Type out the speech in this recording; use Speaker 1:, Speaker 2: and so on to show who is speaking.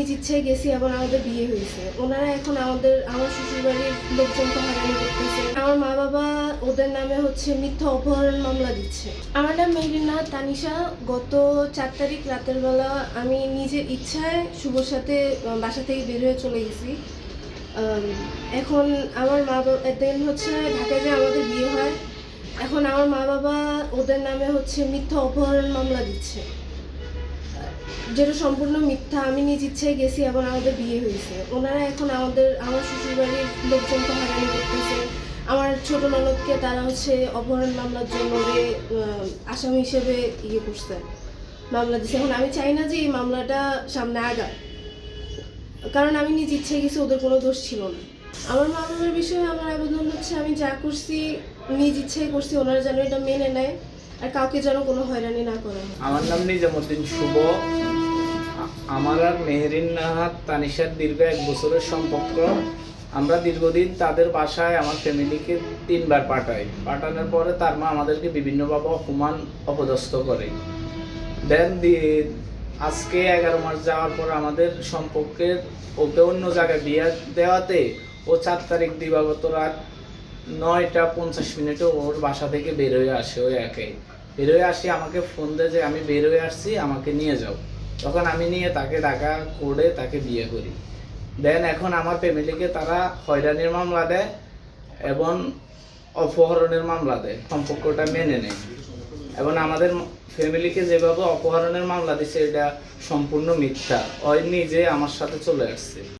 Speaker 1: নিজ ইচ্ছায় গেছি এবং আমাদের বিয়ে হয়েছে। ওনারা এখন আমার শ্বশুরবাড়ির লোকজনকে হয়রানি করতেছে। আমার মা বাবা ওদের নামে মিথ্যা অপহরণ মামলা দিচ্ছে। আমার নাম মেহরিনা তানিশা। গত 4 তারিখ রাতের বেলা আমি নিজের ইচ্ছায় শুভর সাথে বাসা থেকে বের হয়ে চলে গেছি। এখন আমার মা বাবা দেন ঢাকায় যে আমাদের বিয়ে হয়, এখন আমার মা বাবা ওদের নামে মিথ্যা অপহরণ মামলা দিচ্ছে, যেটা সম্পূর্ণ মিথ্যা। আমি নিজ ইচ্ছায় গেছি এবং আমাদের বিয়ে হয়েছে। ওনারা এখন আমার শ্বশুরবাড়ির লোকজনকে হয়রানি করতেছে। আমার ছোট ননদকে তারা অপহরণ মামলার জন্য আসামি হিসেবে করছে, মামলা দিচ্ছে। এখন আমি চাই না যে এই মামলাটা সামনে আগায়, কারণ আমি নিজ ইচ্ছায় গেছি, ওদের কোনো দোষ ছিল না। আমার মা বাবার বিষয়ে আমার আবেদন আমি যা করছি নিজ ইচ্ছায় করছি, ওনারা যেন এটা মেনে নেয় আর কাউকে যেন কোনো হয়রানি না করা হয়।
Speaker 2: আমার নাম নিজামুদ্দিন শুভ। আমার আর মেহরিনা তানিশার দীর্ঘ 1 বছরের সম্পর্ক। আমরা দীর্ঘদিন তাদের বাসায় আমার ফ্যামিলিকে 3 বার পাঠানোর পরে তার মা আমাদেরকে বিভিন্নভাবে অপমান অপদস্থ করে দেন। আজকে 11 মাস যাওয়ার পর আমাদের সম্পর্কের ওকে অন্য জায়গায় বিয়ে দেওয়াতে ও 4 তারিখ দিবাগত রাত 9:50 ওর বাসা থেকে বের হয়ে আসে। ও একাই বের হয়ে আসি, আমাকে ফোন দেয় যে আমি বের হয়ে আসছি, আমাকে নিয়ে যাও। তখন আমি নিয়ে তাকে ঢাকা করে তাকে বিয়ে করি। দেন এখন আমার ফ্যামিলিকে তারা হয়রানির মামলা দেয় এবং অপহরণের মামলা দেয়। সম্পর্কটা মেনে নেয় এবং আমাদের ফ্যামিলিকে যেভাবে অপহরণের মামলা দিচ্ছে এটা সম্পূর্ণ মিথ্যা। ওই নিজে আমার সাথে চলে আসছে।